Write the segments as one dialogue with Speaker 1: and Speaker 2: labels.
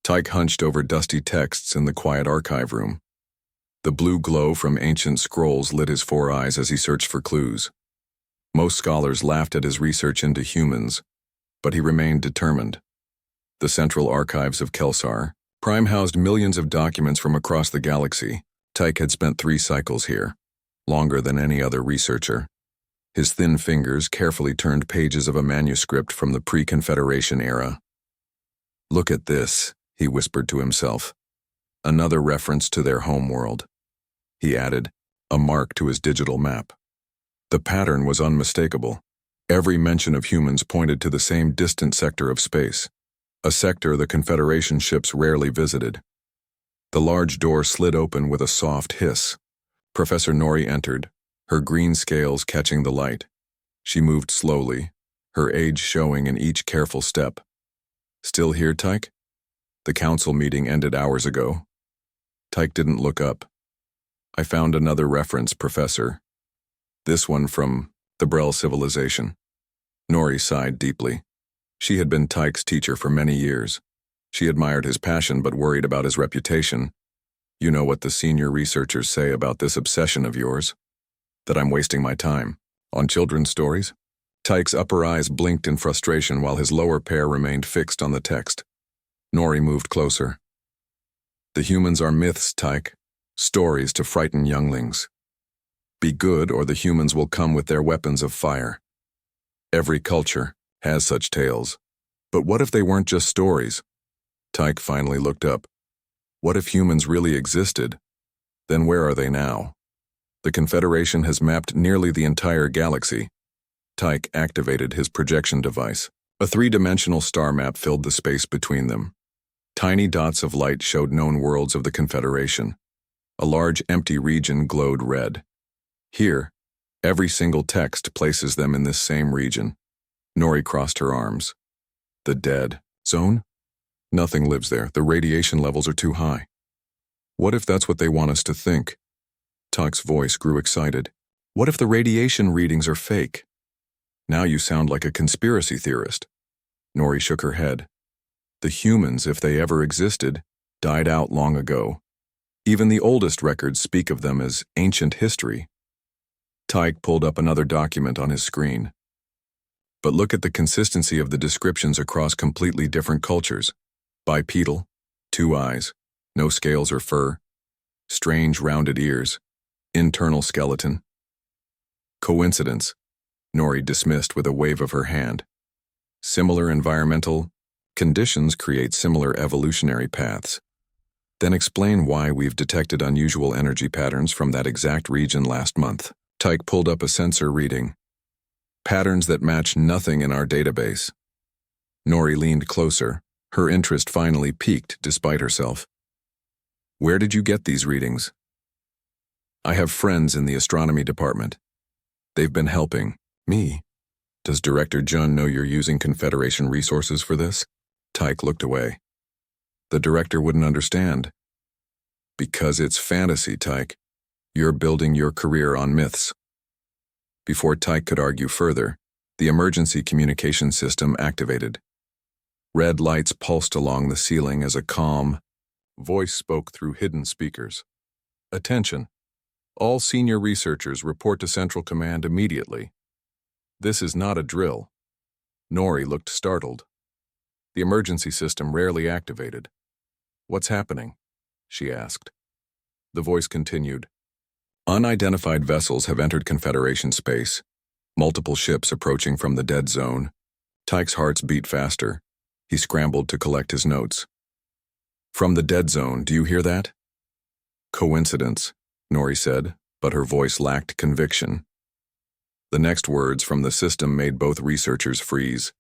Speaker 1: Tyke hunched over dusty texts in the quiet archive room. The blue glow from ancient scrolls lit his 4 eyes as he searched for clues. Most scholars laughed at his research into humans, but he remained determined. The central archives of Kelsar Prime housed millions of documents from across the galaxy. Tyke had spent 3 cycles here, longer than any other researcher. His thin fingers carefully turned pages of a manuscript from the pre-Confederation era. "Look at this," he whispered to himself. Another reference to their home world. He added, a mark to his digital map. The pattern was unmistakable. Every mention of humans pointed to the same distant sector of space, a sector the Confederation ships rarely visited. The large door slid open with a soft hiss. Professor Nori entered, her green scales catching the light. She moved slowly, her age showing in each careful step. "Still here, Tyke?" The council meeting ended hours ago. Tyke didn't look up. "I found another reference, Professor. This one from the Brel civilization." Nori sighed deeply. She had been Tyke's teacher for many years. She admired his passion but worried about his reputation. "You know what the senior researchers say about this obsession of yours? That I'm wasting my time on children's stories?" Tyke's upper eyes blinked in frustration while his lower pair remained fixed on the text. Nori moved closer. "The humans are myths, Tyke. Stories to frighten younglings. Be good or the humans will come with their weapons of fire. Every culture has such tales. But what if they weren't just stories?" Tyke finally looked up. "What if humans really existed? Then where are they now? The Confederation has mapped nearly the entire galaxy." Tyke activated his projection device. A 3-dimensional star map filled the space between them. Tiny dots of light showed known worlds of the Confederation. A large empty region glowed red. Here, every single text places them in this same region. Nori crossed her arms. "The dead zone? Nothing lives there. The radiation levels are too high." "What if that's what they want us to think?" Tyke's voice grew excited. "What if the radiation readings are fake?" "Now you sound like a conspiracy theorist." Nori shook her head. "The humans, if they ever existed, died out long ago. Even the oldest records speak of them as ancient history." Tyke pulled up another document on his screen. "But look at the consistency of the descriptions across completely different cultures. Bipedal, 2 eyes, no scales or fur, strange rounded ears, internal skeleton." "Coincidence," Nori dismissed with a wave of her hand. "Similar environmental conditions create similar evolutionary paths." "Then explain why we've detected unusual energy patterns from that exact region last month." Tyke pulled up a sensor reading. "Patterns that match nothing in our database." Nori leaned closer, her interest finally piqued despite herself. "Where did you get these readings?" "I have friends in the astronomy department. They've been helping me." "Does Director Jun know you're using Confederation resources for this?" Tyke looked away. "The director wouldn't understand." "Because it's fantasy, Tyke. You're building your career on myths." Before Tyke could argue further, the emergency communication system activated. Red lights pulsed along the ceiling as a calm voice spoke through hidden speakers. "Attention. All senior researchers report to Central Command immediately. This is not a drill." Nori looked startled. The emergency system rarely activated. "What's happening?" she asked. The voice continued. "Unidentified vessels have entered Confederation space. Multiple ships approaching from the dead zone." Tyke's heart beat faster. He scrambled to collect his notes. "From the dead zone, do you hear that?" "Coincidence," Nori said, but her voice lacked conviction. The next words from the system made both researchers freeze.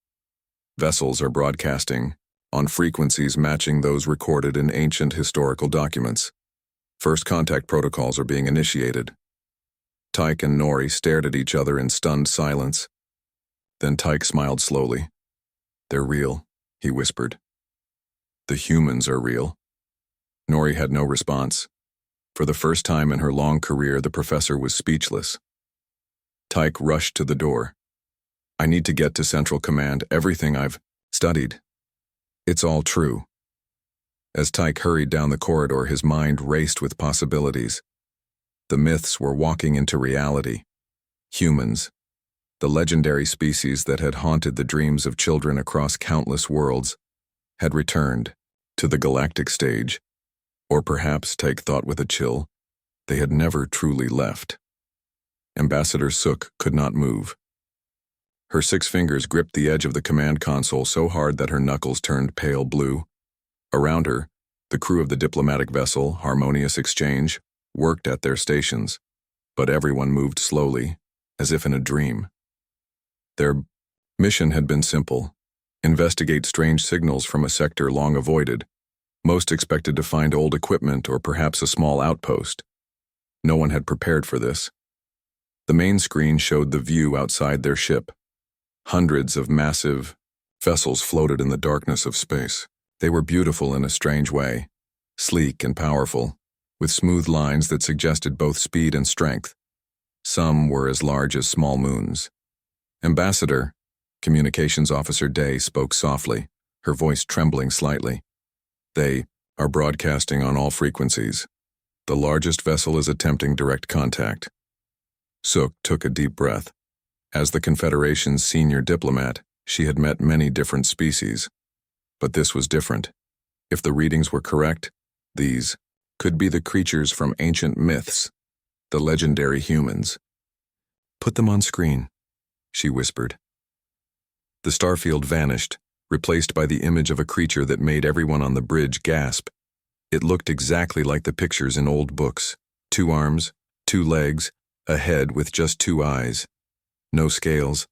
Speaker 1: "Vessels are broadcasting on frequencies matching those recorded in ancient historical documents. First contact protocols are being initiated." Tyke and Nori stared at each other in stunned silence. Then Tyke smiled slowly. "They're real," he whispered. "The humans are real." Nori had no response. For the first time in her long career, the professor was speechless. Tyke rushed to the door. "I need to get to Central Command. Everything I've studied. It's all true." As Tyke hurried down the corridor, his mind raced with possibilities. The myths were walking into reality. Humans, the legendary species that had haunted the dreams of children across countless worlds, had returned to the galactic stage. Or perhaps, Tyke thought with a chill, they had never truly left. Ambassador Sook could not move. Her 6 fingers gripped the edge of the command console so hard that her knuckles turned pale blue. Around her, the crew of the diplomatic vessel, Harmonious Exchange, worked at their stations, but everyone moved slowly, as if in a dream. Their mission had been simple: investigate strange signals from a sector long avoided. Most expected to find old equipment or perhaps a small outpost. No one had prepared for this. The main screen showed the view outside their ship. Hundreds of massive vessels floated in the darkness of space. They were beautiful in a strange way, sleek and powerful, with smooth lines that suggested both speed and strength. Some were as large as small moons. Ambassador, Communications Officer Day spoke softly, her voice trembling slightly. They are broadcasting on all frequencies. The largest vessel is attempting direct contact. Sook took a deep breath. As the Confederation's senior diplomat, she had met many different species. But this was different. If the readings were correct, these could be the creatures from ancient myths, the legendary humans. "Put them on screen," she whispered. The starfield vanished, replaced by the image of a creature that made everyone on the bridge gasp. It looked exactly like the pictures in old books: 2 arms, 2 legs, a head with just 2 eyes. No scales,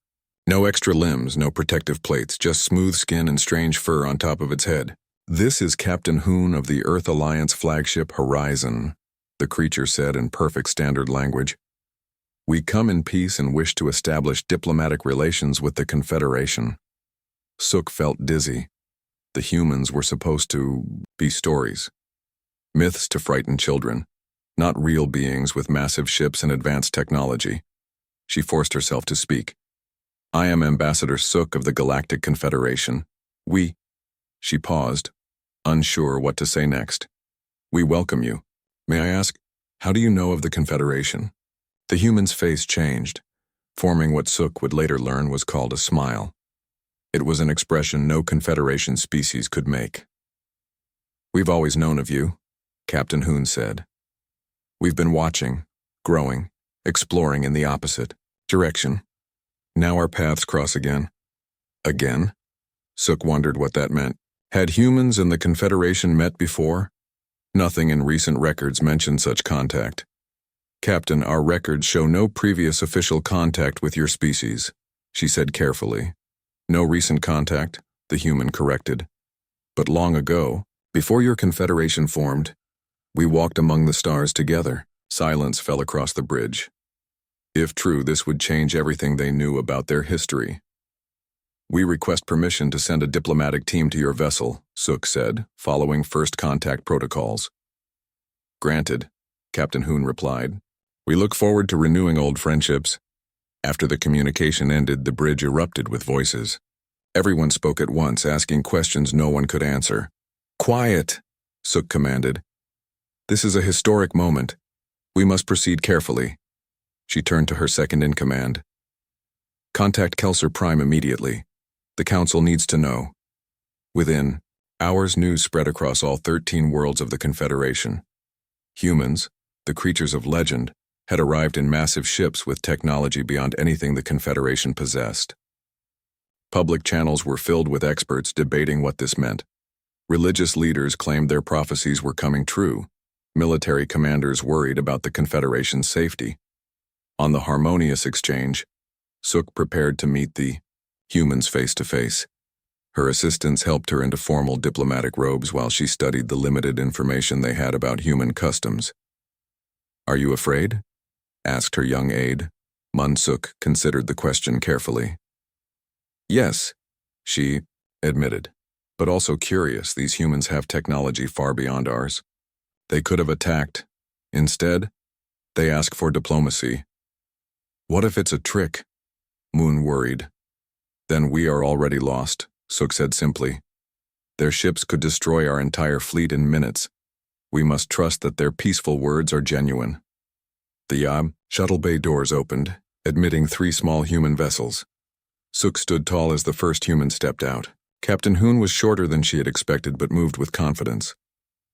Speaker 1: no extra limbs, no protective plates, just smooth skin and strange fur on top of its head. "This is Captain Hoon of the Earth Alliance flagship Horizon," the creature said in perfect standard language. "We come in peace and wish to establish diplomatic relations with the Confederation." Sook felt dizzy. The humans were supposed to be stories. Myths to frighten children, not real beings with massive ships and advanced technology. She forced herself to speak. "I am Ambassador Sook of the Galactic Confederation. She paused, unsure what to say next. "We welcome you. May I ask, how do you know of the Confederation?" The human's face changed, forming what Sook would later learn was called a smile. It was an expression no Confederation species could make. "We've always known of you," Captain Hoon said. "We've been watching, growing, exploring in the opposite direction. Now our paths cross again." Again? Sook wondered what that meant. Had humans and the Confederation met before? Nothing in recent records mentioned such contact. "Captain, our records show no previous official contact with your species," she said carefully. "No recent contact," the human corrected. "But long ago, before your Confederation formed, we walked among the stars together." Silence fell across the bridge. If true, this would change everything they knew about their history. "We request permission to send a diplomatic team to your vessel," Sook said, following first contact protocols. "Granted," Captain Hoon replied. "We look forward to renewing old friendships." After the communication ended, the bridge erupted with voices. Everyone spoke at once, asking questions no one could answer. "Quiet," Sook commanded. "This is a historic moment. We must proceed carefully." She turned to her second-in-command. "Contact Kelser Prime immediately. The Council needs to know." Within hours, news spread across all 13 worlds of the Confederation. Humans, the creatures of legend, had arrived in massive ships with technology beyond anything the Confederation possessed. Public channels were filled with experts debating what this meant. Religious leaders claimed their prophecies were coming true. Military commanders worried about the Confederation's safety. On the Harmonious Exchange, Sook prepared to meet the humans face to face. Her assistants helped her into formal diplomatic robes while she studied the limited information they had about human customs. "Are you afraid?" asked her young aide. Sook considered the question carefully. "Yes," she admitted, "but also curious. These humans have technology far beyond ours. They could have attacked. Instead, they ask for diplomacy." "What if it's a trick?" Moon worried. "Then we are already lost," Sook said simply. Their ships could destroy our entire fleet in minutes. We must trust that their peaceful words are genuine. The shuttle bay doors opened, admitting 3 small human vessels. Suk stood tall as the first human stepped out. Captain Hoon was shorter than she had expected but moved with confidence.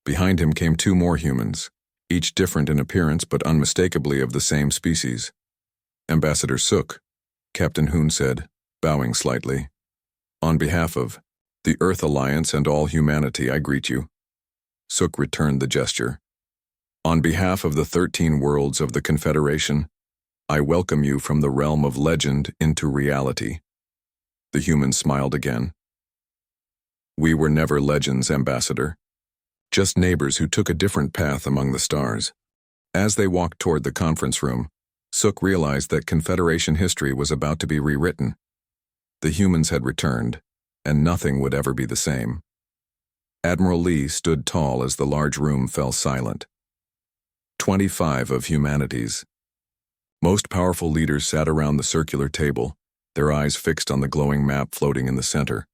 Speaker 1: Behind him came 2 more humans, each different in appearance but unmistakably of the same species. Ambassador Suk, Captain Hoon said, bowing slightly. On behalf of the Earth Alliance and all humanity, I greet you. Suk returned the gesture. On behalf of the 13 worlds of the Confederation, I welcome you from the realm of legend into reality. The human smiled again. We were never legends, Ambassador. Just neighbors who took a different path among the stars. As they walked toward the conference room, Suk realized that Confederation history was about to be rewritten. The humans had returned, and nothing would ever be the same. Admiral Lee stood tall as the large room fell silent. 25 of humanity's most powerful leaders sat around the circular table, their eyes fixed on the glowing map floating in the center.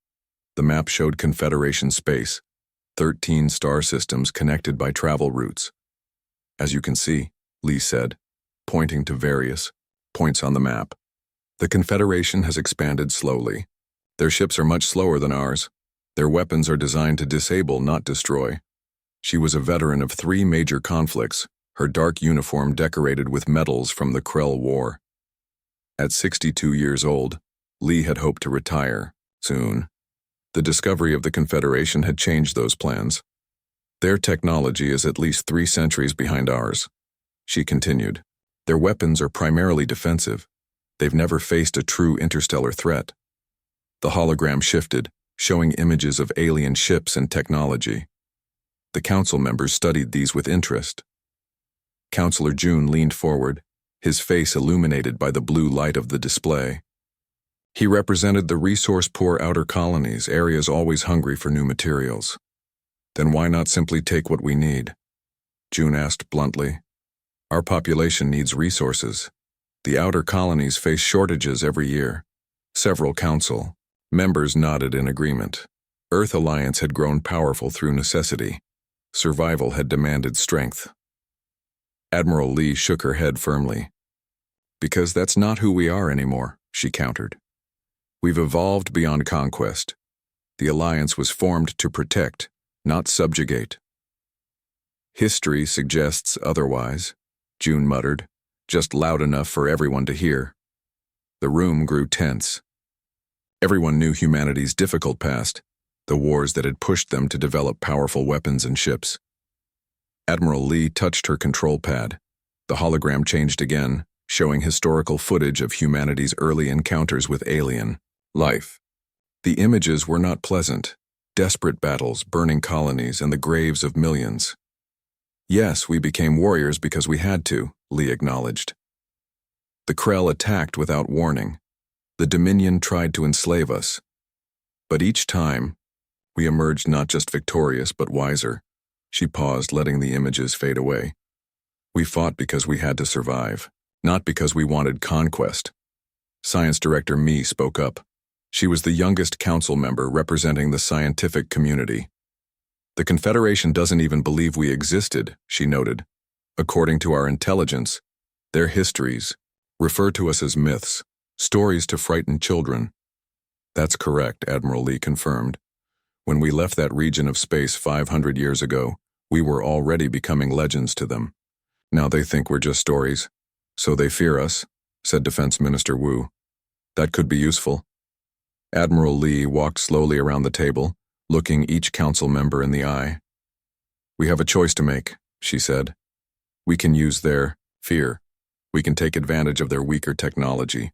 Speaker 1: The map showed Confederation space, 13 star systems connected by travel routes. As you can see, Lee said, pointing to various points on the map, the Confederation has expanded slowly. Their ships are much slower than ours. Their weapons are designed to disable, not destroy. She was a veteran of 3 major conflicts, her dark uniform decorated with medals from the Krell War. At 62 years old, Lee had hoped to retire soon. The discovery of the Confederation had changed those plans. Their technology is at least 3 centuries behind ours. She continued. Their weapons are primarily defensive. They've never faced a true interstellar threat. The hologram shifted, showing images of alien ships and technology. The council members studied these with interest. Counselor June leaned forward, his face illuminated by the blue light of the display. He represented the resource-poor outer colonies, areas always hungry for new materials. Then why not simply take what we need? June asked bluntly. Our population needs resources. The outer colonies face shortages every year. Several council members nodded in agreement. Earth Alliance had grown powerful through necessity. Survival had demanded strength. Admiral Lee shook her head firmly. Because that's not who we are anymore, she countered. We've evolved beyond conquest. The Alliance was formed to protect, not subjugate. History suggests otherwise, June muttered, just loud enough for everyone to hear. The room grew tense. Everyone knew humanity's difficult past, the wars that had pushed them to develop powerful weapons and ships. Admiral Lee touched her control pad. The hologram changed again, showing historical footage of humanity's early encounters with alien life. The images were not pleasant. Desperate battles, burning colonies, and the graves of millions. Yes, we became warriors because we had to, Lee acknowledged. The Krell attacked without warning. The Dominion tried to enslave us. But each time, we emerged not just victorious but wiser. She paused, letting the images fade away. We fought because we had to survive, not because we wanted conquest. Science Director Mi spoke up. She was the youngest council member representing the scientific community. The Confederation doesn't even believe we existed, she noted. According to our intelligence, their histories refer to us as myths, stories to frighten children. That's correct, Admiral Lee confirmed. When we left that region of space 500 years ago, we were already becoming legends to them. Now they think we're just stories. So they fear us, said Defense Minister Wu. That could be useful. Admiral Lee walked slowly around the table, looking each council member in the eye. We have a choice to make, she said. We can use their fear. We can take advantage of their weaker technology.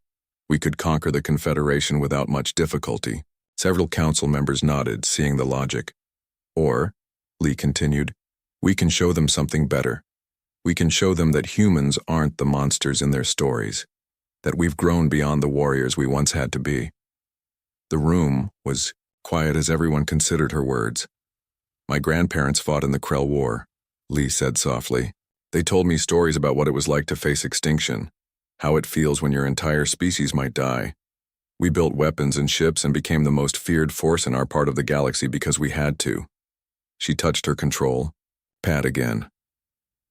Speaker 1: We could conquer the Confederation without much difficulty. Several council members nodded, seeing the logic. Or, Lee continued, we can show them something better. We can show them that humans aren't the monsters in their stories, that we've grown beyond the warriors we once had to be. The room was quiet as everyone considered her words. My grandparents fought in the Krell War, Lee said softly. They told me stories about what it was like to face extinction, how it feels when your entire species might die. We built weapons and ships and became the most feared force in our part of the galaxy because we had to. She touched her control pad again.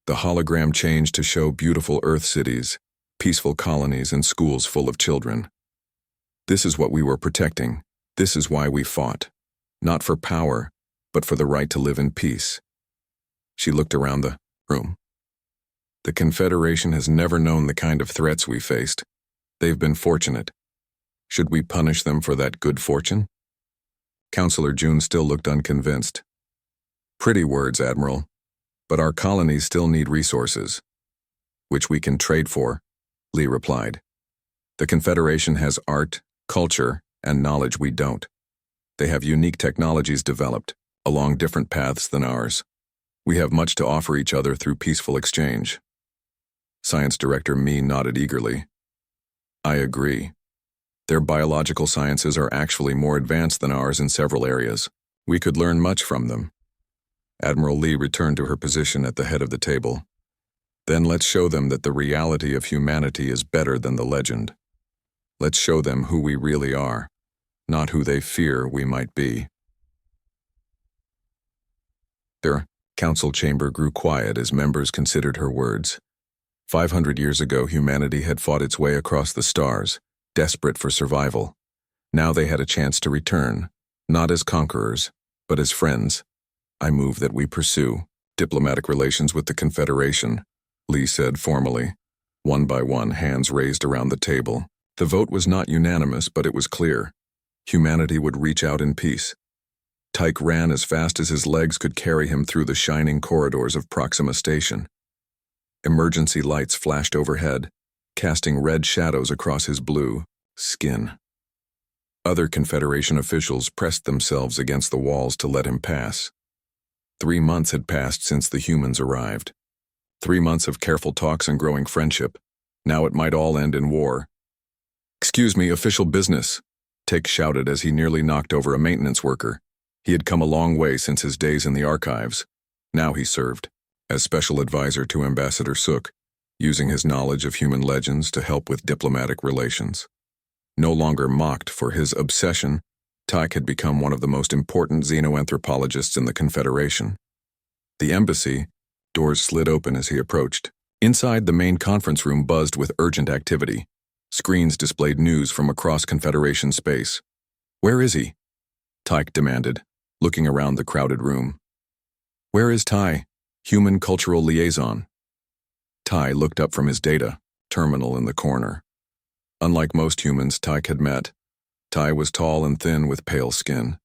Speaker 1: The hologram changed to show beautiful Earth cities, peaceful colonies, and schools full of children. This is what we were protecting. This is why we fought. Not for power, but for the right to live in peace. She looked around the room. The Confederation has never known the kind of threats we faced. They've been fortunate. Should we punish them for that good fortune? Counselor June still looked unconvinced. Pretty words, Admiral. But our colonies still need resources. Which we can trade for, Lee replied. The Confederation has art, culture, and knowledge we don't. They have unique technologies developed, along different paths than ours. We have much to offer each other through peaceful exchange. Science Director Me nodded eagerly. I agree. Their biological sciences are actually more advanced than ours in several areas. We could learn much from them. Admiral Lee returned to her position at the head of the table. Then let's show them that the reality of humanity is better than the legend. Let's show them who we really are, not who they fear we might be. Their council chamber grew quiet as members considered her words. 500 years ago, humanity had fought its way across the stars, desperate for survival. Now they had a chance to return, not as conquerors, but as friends. I move that we pursue diplomatic relations with the Confederation, Lee said formally. One by one, hands raised around the table. The vote was not unanimous, but it was clear. Humanity would reach out in peace. Tyke ran as fast as his legs could carry him through the shining corridors of Proxima Station. Emergency lights flashed overhead, casting red shadows across his blue skin. Other Confederation officials pressed themselves against the walls to let him pass. 3 months had passed since the humans arrived. 3 months of careful talks and growing friendship. Now it might all end in war. Excuse me, official business, Tyke shouted as he nearly knocked over a maintenance worker. He had come a long way since his days in the archives. Now he served as special advisor to Ambassador Sook, using his knowledge of human legends to help with diplomatic relations. No longer mocked for his obsession, Tyke had become one of the most important xenoanthropologists in the Confederation. The embassy, doors slid open as he approached. Inside, the main conference room buzzed with urgent activity. Screens displayed news from across Confederation space. Where is he? Tyke demanded, looking around the crowded room. Where is Ty, Human Cultural Liaison? Ty looked up from his data terminal in the corner. Unlike most humans Tyke had met, Ty was tall and thin with pale skin.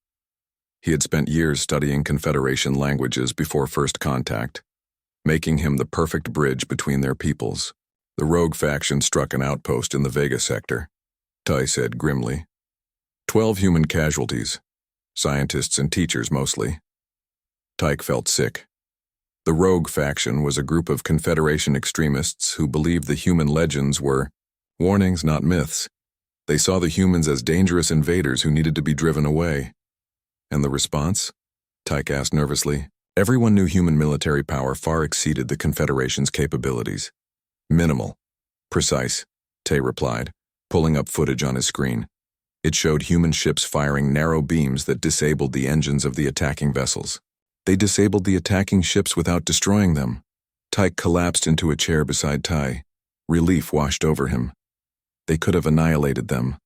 Speaker 1: He had spent years studying Confederation languages before first contact, making him the perfect bridge between their peoples. The rogue faction struck an outpost in the Vega sector, Ty said grimly. 12 human casualties, scientists and teachers mostly. Tyke felt sick. The rogue faction was a group of Confederation extremists who believed the human legends were warnings, not myths. They saw the humans as dangerous invaders who needed to be driven away. And the response? Tyke asked nervously. Everyone knew human military power far exceeded the Confederation's capabilities. Minimal. Precise, Tay replied, pulling up footage on his screen. It showed human ships firing narrow beams that disabled the engines of the attacking vessels. They disabled the attacking ships without destroying them. Tyke collapsed into a chair beside Ty. Relief washed over him. They could have annihilated them.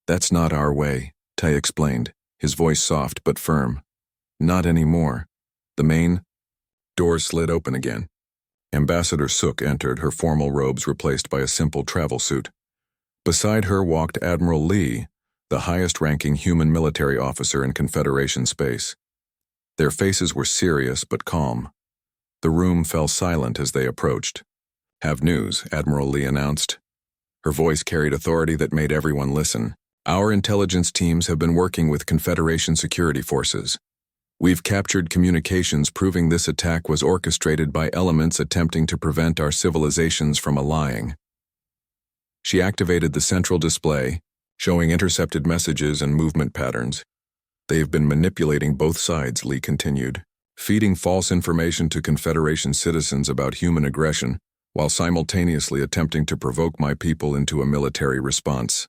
Speaker 1: That's not our way, Ty explained, his voice soft but firm. Not anymore. The main door slid open again. Ambassador Sook entered, her formal robes replaced by a simple travel suit. Beside her walked Admiral Lee, the highest-ranking human military officer in Confederation space. Their faces were serious but calm. The room fell silent as they approached. Have news, Admiral Lee announced. Her voice carried authority that made everyone listen. Our intelligence teams have been working with Confederation security forces. We've captured communications proving this attack was orchestrated by elements attempting to prevent our civilizations from allying. She activated the central display, showing intercepted messages and movement patterns. They've been manipulating both sides, Lee continued, feeding false information to Confederation citizens about human aggression, while simultaneously attempting to provoke my people into a military response.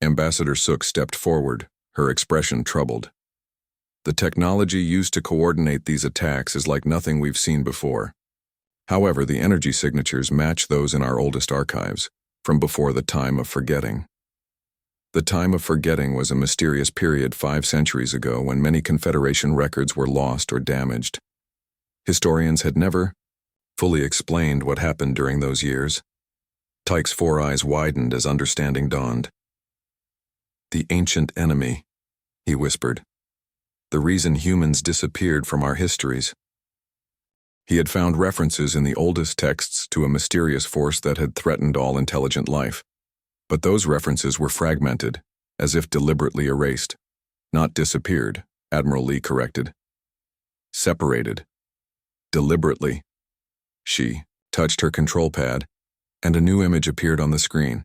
Speaker 1: Ambassador Sook stepped forward, her expression troubled. The technology used to coordinate these attacks is like nothing we've seen before. However, the energy signatures match those in our oldest archives, from before the time of forgetting. The time of forgetting was a mysterious period 5 centuries ago when many Confederation records were lost or damaged. Historians had never fully explained what happened during those years. Tyke's 4 eyes widened as understanding dawned. "The ancient enemy," he whispered. "The reason humans disappeared from our histories." He had found references in the oldest texts to a mysterious force that had threatened all intelligent life. But those references were fragmented, as if deliberately erased. Not disappeared, Admiral Lee corrected. Separated. Deliberately. She touched her control pad, and a new image appeared on the screen.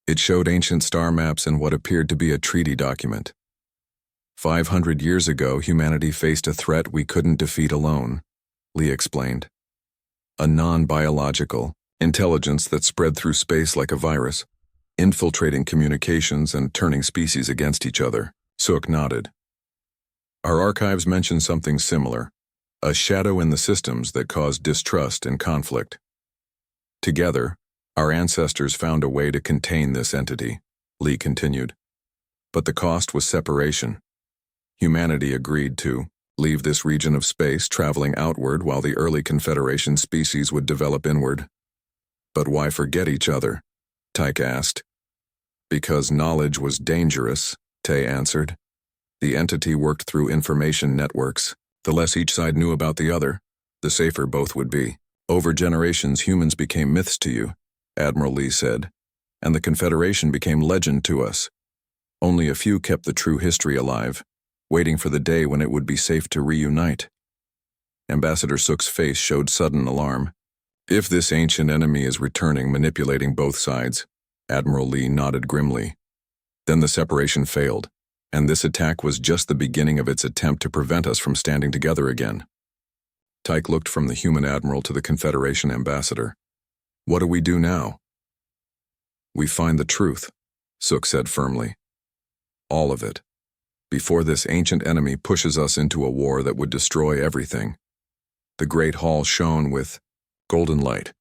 Speaker 1: It showed ancient star maps and what appeared to be a treaty document. 500 years ago, humanity faced a threat we couldn't defeat alone, Lee explained. A non-biological intelligence that spread through space like a virus, infiltrating communications and turning species against each other. Sook nodded. Our archives mention something similar, a shadow in the systems that caused distrust and conflict. Together, our ancestors found a way to contain this entity, Lee continued. But the cost was separation. Humanity agreed to leave this region of space, traveling outward while the early Confederation species would develop inward. But why forget each other? Tyke asked. Because knowledge was dangerous, Tay answered. The entity worked through information networks. The less each side knew about the other, the safer both would be. Over generations, humans became myths to you, Admiral Lee said, and the Confederation became legend to us. Only a few kept the true history alive, waiting for the day when it would be safe to reunite. Ambassador Sook's face showed sudden alarm. If this ancient enemy is returning, manipulating both sides, Admiral Lee nodded grimly. Then the separation failed, and this attack was just the beginning of its attempt to prevent us from standing together again. Tyke looked from the human admiral to the Confederation ambassador. What do we do now? We find the truth, Sook said firmly. All of it. Before this ancient enemy pushes us into a war that would destroy everything. The Great Hall shone with golden light.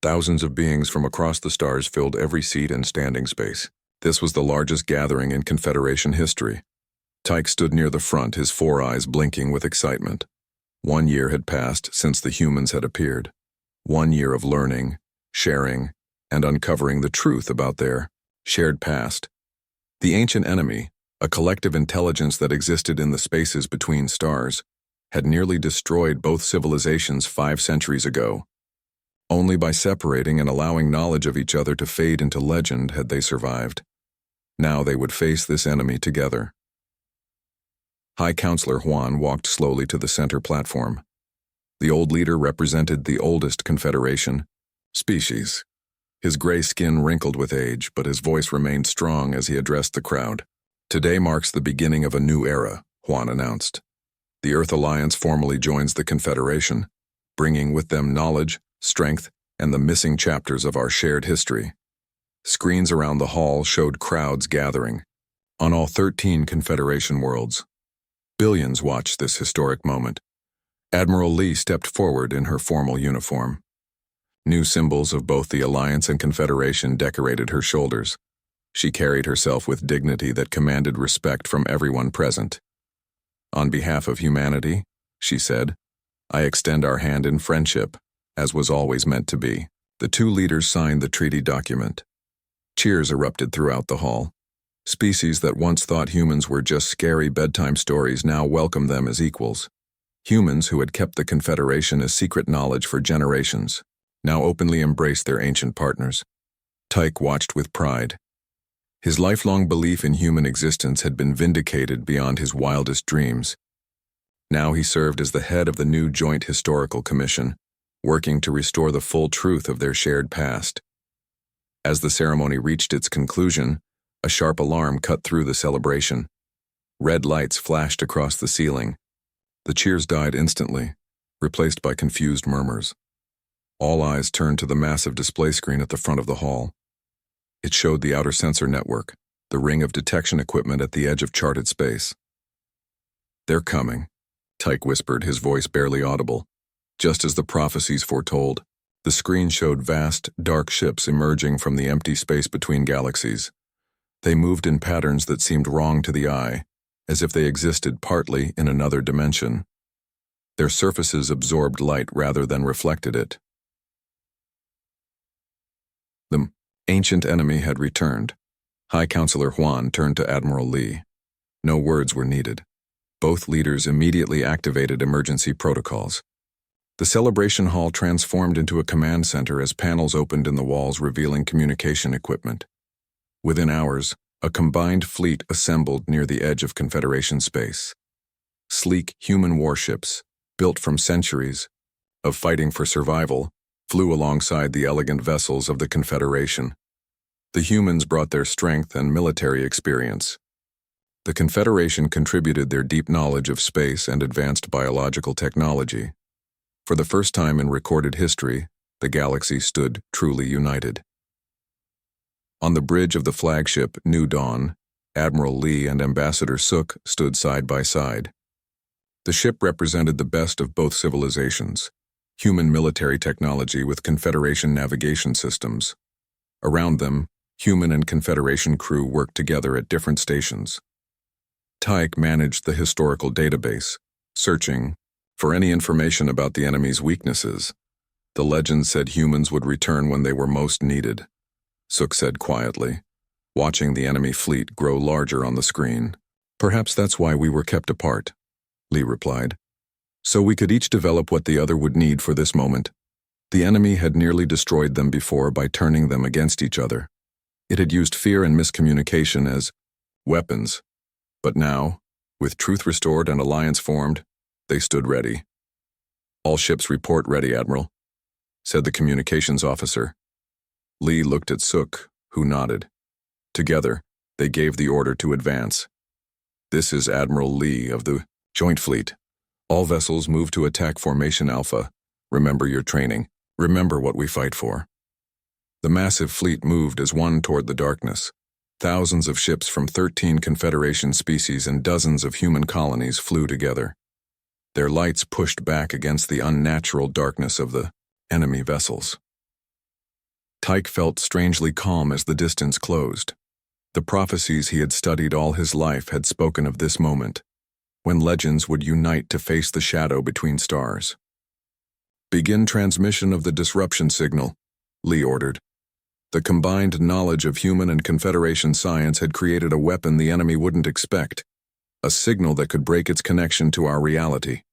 Speaker 1: Thousands of beings from across the stars filled every seat and standing space. This was the largest gathering in Confederation history. Tyke stood near the front, his 4 eyes blinking with excitement. 1 year had passed since the humans had appeared. 1 year of learning, sharing, and uncovering the truth about their shared past. The ancient enemy, a collective intelligence that existed in the spaces between stars, had nearly destroyed both civilizations 5 centuries ago. Only by separating and allowing knowledge of each other to fade into legend had they survived. Now they would face this enemy together. High Counselor Huan walked slowly to the center platform. The old leader represented the oldest Confederation species. His gray skin wrinkled with age, but his voice remained strong as he addressed the crowd. Today marks the beginning of a new era, Huan announced. The Earth Alliance formally joins the Confederation, bringing with them knowledge, strength, and the missing chapters of our shared history. Screens around the hall showed crowds gathering, on all 13 Confederation worlds. Billions watched this historic moment. Admiral Lee stepped forward in her formal uniform. New symbols of both the Alliance and Confederation decorated her shoulders. She carried herself with dignity that commanded respect from everyone present. On behalf of humanity, she said, I extend our hand in friendship, as was always meant to be. The 2 leaders signed the treaty document. Cheers erupted throughout the hall. Species that once thought humans were just scary bedtime stories now welcomed them as equals. Humans who had kept the Confederation as secret knowledge for generations now openly embraced their ancient partners. Tyke watched with pride. His lifelong belief in human existence had been vindicated beyond his wildest dreams. Now he served as the head of the new Joint Historical Commission, working to restore the full truth of their shared past. As the ceremony reached its conclusion, a sharp alarm cut through the celebration. Red lights flashed across the ceiling. The cheers died instantly, replaced by confused murmurs. All eyes turned to the massive display screen at the front of the hall. It showed the outer sensor network, the ring of detection equipment at the edge of charted space. "They're coming," Tyke whispered, his voice barely audible. Just as the prophecies foretold, the screen showed vast, dark ships emerging from the empty space between galaxies. They moved in patterns that seemed wrong to the eye, as if they existed partly in another dimension. Their surfaces absorbed light rather than reflected it. The ancient enemy had returned. High Counselor Huan turned to Admiral Li. No words were needed. Both leaders immediately activated emergency protocols. The celebration hall transformed into a command center as panels opened in the walls revealing communication equipment. Within hours, a combined fleet assembled near the edge of Confederation space. Sleek human warships, built from centuries of fighting for survival, flew alongside the elegant vessels of the Confederation. The humans brought their strength and military experience. The Confederation contributed their deep knowledge of space and advanced biological technology. For the first time in recorded history, the galaxy stood truly united. On the bridge of the flagship New Dawn, Admiral Li and Ambassador Suk stood side by side. The ship represented the best of both civilizations, human military technology with Confederation navigation systems. Around them, human and Confederation crew worked together at different stations. Tyke managed the historical database, searching for any information about the enemy's weaknesses. The legend said humans would return when they were most needed, Suk said quietly, watching the enemy fleet grow larger on the screen. "Perhaps that's why we were kept apart," Li replied. "So we could each develop what the other would need for this moment." The enemy had nearly destroyed them before by turning them against each other. It had used fear and miscommunication as weapons. But now, with truth restored and alliance formed, they stood ready. "All ships report ready, Admiral," said the communications officer. Li looked at Suk, who nodded. Together, they gave the order to advance. "This is Admiral Li of the Joint Fleet. All vessels move to attack Formation Alpha. Remember your training. Remember what we fight for." The massive fleet moved as one toward the darkness. Thousands of ships from 13 Confederation species and dozens of human colonies flew together. Their lights pushed back against the unnatural darkness of the enemy vessels. Tyke felt strangely calm as the distance closed. The prophecies he had studied all his life had spoken of this moment, when legends would unite to face the shadow between stars. "Begin transmission of the disruption signal," Li ordered. The combined knowledge of human and Confederation science had created a weapon the enemy wouldn't expect, a signal that could break its connection to our reality.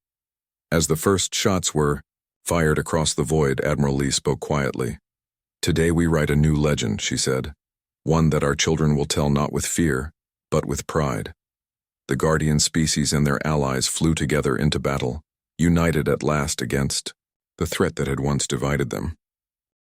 Speaker 1: As the first shots were fired across the void, Admiral Li spoke quietly. "Today we write a new legend," she said, "one that our children will tell not with fear, but with pride." The guardian species and their allies flew together into battle, united at last against the threat that had once divided them.